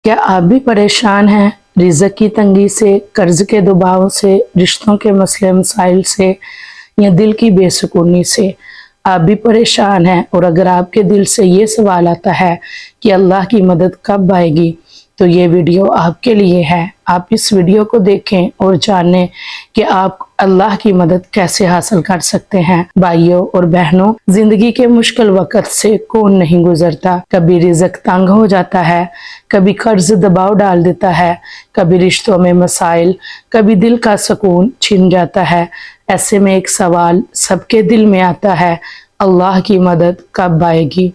क्या आप भी परेशान हैं रिज़्क़ की तंगी से, कर्ज के दबाव से, रिश्तों के मसले मसाइल से या दिल की बेसुकूनी से? आप भी परेशान हैं और अगर आपके दिल से ये सवाल आता है कि अल्लाह की मदद कब आएगी, तो ये वीडियो आपके लिए है। आप इस वीडियो को देखें और जानें कि आप अल्लाह की मदद कैसे हासिल कर सकते हैं। भाइयों और बहनों, जिंदगी के मुश्किल वक्त से कौन नहीं गुजरता। कभी रिज़्क़ तंग हो जाता है, कभी कर्ज दबाव डाल देता है, कभी रिश्तों में मसाइल, कभी दिल का सुकून छिन जाता है। ऐसे में एक सवाल सबके दिल में आता है, अल्लाह की मदद कब आएगी।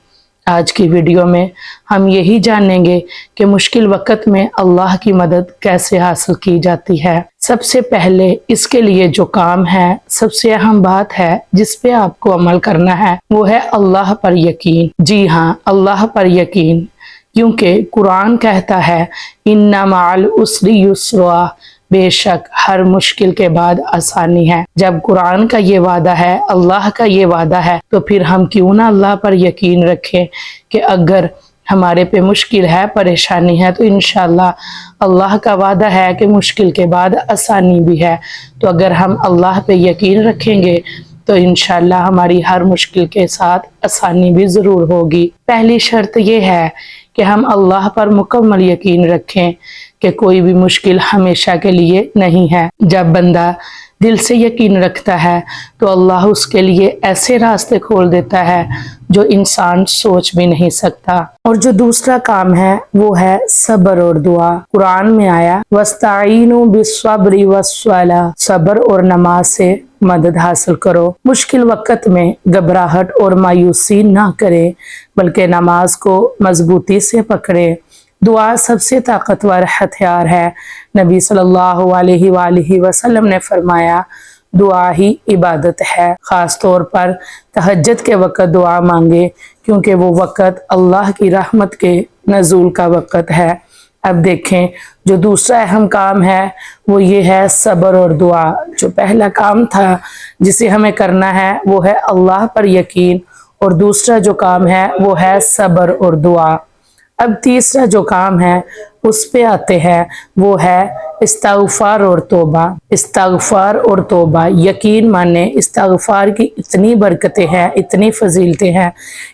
आज की वीडियो में हम यही जानेंगे कि मुश्किल वक्त में अल्लाह की मदद कैसे हासिल की जाती है। सबसे पहले इसके लिए जो काम है, सबसे अहम बात है जिस पे आपको अमल करना है, वो है अल्लाह पर यकीन। जी हाँ, अल्लाह पर यकीन, क्योंकि कुरान कहता है इन्ना माल उसरी युस्रा, बेशक हर मुश्किल के बाद आसानी है। जब कुरान का ये वादा है, अल्लाह का ये वादा है, तो फिर हम क्यों ना अल्लाह पर यकीन रखें कि अगर हमारे पे मुश्किल है, परेशानी है, तो इंशाअल्लाह अल्लाह का वादा है कि मुश्किल के बाद आसानी भी है। तो अगर हम अल्लाह पे यकीन रखेंगे तो इंशाअल्लाह हमारी हर मुश्किल के साथ आसानी भी ज़रूर होगी। पहली शर्त ये है कि हम अल्लाह पर मुकम्मल यकीन रखें कि कोई भी मुश्किल हमेशा के लिए नहीं है। जब बंदा दिल से यकीन रखता है तो अल्लाह उसके लिए ऐसे रास्ते खोल देता है जो इंसान सोच भी नहीं सकता। और जो दूसरा काम है वो है सब्र और दुआ। कुरान में आया वस्ताईनु बिस्सब्रि वस्सलाह, सब्र और नमाज से मदद हासिल करो। मुश्किल वक्त में घबराहट और मायूसी ना करें, बल्कि नमाज को मजबूती से पकड़े। दुआ सबसे ताकतवर हथियार है। नबी सल्लल्लाहु अलैहि वसल्लम ने फरमाया, दुआ ही इबादत है। ख़ास तौर पर तहज्जुद के वक़्त दुआ मांगे, क्योंकि वो वक़्त अल्लाह की रहमत के नज़ूल का वक़्त है। अब देखें, जो दूसरा अहम काम है वो ये है सब्र और दुआ। जो पहला काम था जिसे हमें करना है वो है अल्लाह पर यकीन, और दूसरा जो काम है वो है सब्र और दुआ। अब तीसरा जो काम है उस पे आते हैं, वो है इस्तिग़फ़ार और तौबा। इस्तिग़फ़ार और तौबा, यकीन माने इस्तिग़फ़ार की इतनी बरकतें हैं, इतनी फजीलतें हैं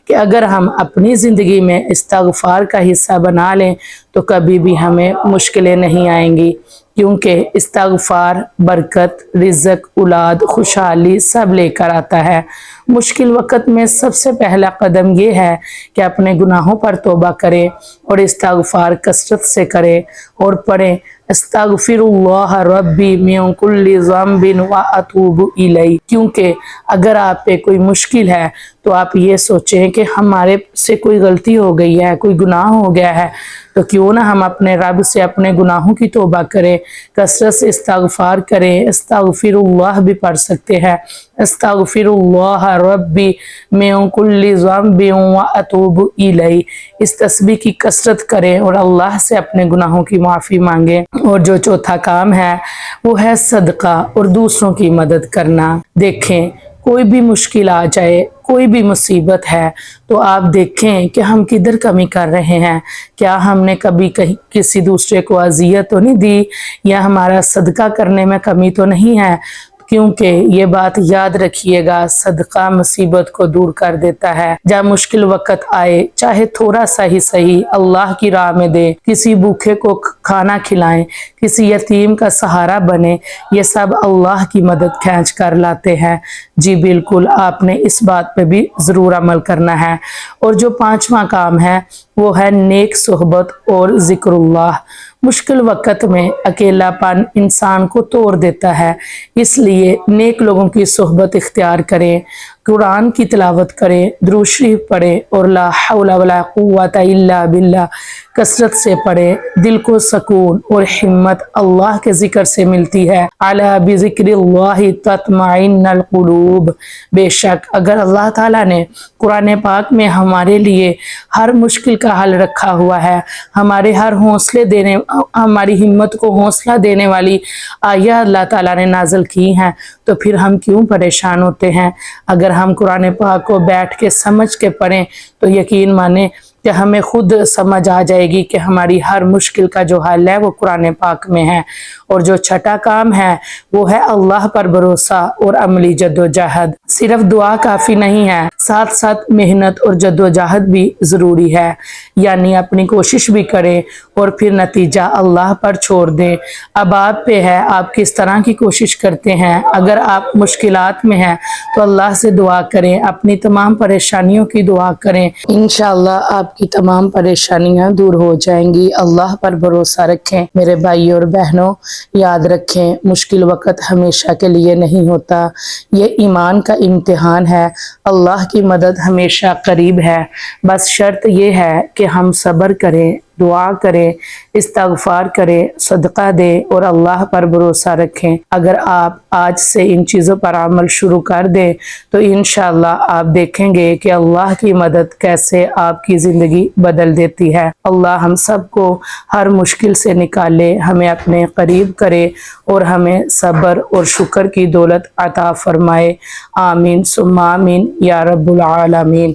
कि अगर हम अपनी ज़िंदगी में इस्तिग़फ़ार का हिस्सा बना लें तो कभी भी हमें मुश्किलें नहीं आएंगी, क्योंकि इस्तिग़फ़ार बरकत, रिज़्क़, औलाद, खुशहाली सब लेकर आता है। मुश्किल वक़्त में सबसे पहला कदम ये है कि अपने गुनाहों पर तौबा करें और इस्तिग़फ़ार कसरत से करें और पढ़ें अस्तग़फ़िरुल्लाह रब्बी मिन कुल्लि ज़ंबिन व अतूबु इलैह। क्योंकि अगर आप पे कोई मुश्किल है तो आप ये सोचें कि हमारे से कोई गलती हो गई है, कोई गुनाह हो गया है, तो क्यों ना हम अपने रब से अपने गुनाहों की तौबा करें, कसरत से इस्तिग़फ़ार करें। अस्तग़फ़िरुल्लाह भी पढ़ सकते हैं, अस्तग़फ़िरुल्लाह रब्बी मिन कुल्लि ज़ंबिन व अतूबु इलैह। इस तस्बीह की कसरत करें और अल्लाह से अपने गुनाहों की माफ़ी मांगें। और जो चौथा काम है वो है सदका और दूसरों की मदद करना। देखें, कोई भी मुश्किल आ जाए, कोई भी मुसीबत है, तो आप देखें कि हम किधर कमी कर रहे हैं। क्या हमने कभी कहीं किसी दूसरे को अजियत तो नहीं दी, या हमारा सदका करने में कमी तो नहीं है। क्योंकि ये बात याद रखिएगा, सदका मुसीबत को दूर कर देता है। जब मुश्किल वक़्त आए, चाहे थोड़ा सा ही सही, अल्लाह की राह में दे, किसी भूखे को खाना खिलाएं, किसी यतीम का सहारा बने, ये सब अल्लाह की मदद खींच कर लाते हैं। जी बिल्कुल, आपने इस बात पे भी ज़रूर अमल करना है। और जो पांचवा काम है वो है नेक सोहबत और ज़िक्रुल्लाह। मुश्किल वक़्त में अकेलापन इंसान को तोड़ देता है, इसलिए नेक लोगों की सोहबत इख्तियार करें, कुरान की तिलावत करें, दुरूद शरीफ पढ़ें और ला हौला वला कुव्वता इल्ला बिल्लाह कसरत से पढ़ें। दिल को सुकून और हिम्मत अल्लाह के जिक्र से मिलती है। अला बिज़िक्रिल्लाहि तत्मइन्नुल कुलूब। बेशक अगर अल्लाह ताला ने कुरान पाक में हमारे लिए हर मुश्किल का हल रखा हुआ है, हमारे हर हौसले देने, हमारी हिम्मत को हौसला देने वाली आयत अल्लाह ताला ने नाज़िल की हैं, तो फिर हम क्यों परेशान होते हैं। अगर हम कुरान पाक को बैठ के समझ के पढ़ें तो यकीन माने کہ ہمیں خود سمجھ آ جائے گی کہ ہماری ہر مشکل کا جو حل ہے وہ قرآن پاک میں ہے۔ اور جو چھٹا کام ہے وہ ہے اللہ پر بھروسہ اور عملی جد و جہد۔ صرف دعا کافی نہیں ہے، ساتھ ساتھ محنت اور جد و جہد بھی ضروری ہے، یعنی اپنی کوشش بھی کریں اور پھر نتیجہ اللہ پر چھوڑ دیں۔ اب آپ پہ ہے آپ کس طرح کی کوشش کرتے ہیں۔ اگر آپ مشکلات میں ہیں تو اللہ سے دعا کریں، اپنی تمام پریشانیوں کی دعا کریں، انشاءاللہ آپ کی تمام پریشانیاں دور ہو جائیں گی۔ اللہ پر بھروسہ رکھیں میرے بھائی اور بہنوں، یاد رکھیں مشکل وقت ہمیشہ کے لیے نہیں ہوتا، یہ ایمان کا امتحان ہے۔ اللہ کی مدد ہمیشہ قریب ہے، بس شرط یہ ہے کہ ہم صبر کریں، دعا کریں، استغفار کریں، صدقہ دیں اور اللہ پر بھروسہ رکھیں۔ اگر آپ آج سے ان چیزوں پر عمل شروع کر دیں تو انشاءاللہ آپ دیکھیں گے کہ اللہ کی مدد کیسے آپ کی زندگی بدل دیتی ہے۔ اللہ ہم سب کو ہر مشکل سے نکالے، ہمیں اپنے قریب کرے اور ہمیں صبر اور شکر کی دولت عطا فرمائے۔ آمین ثم آمین یا رب العالمین۔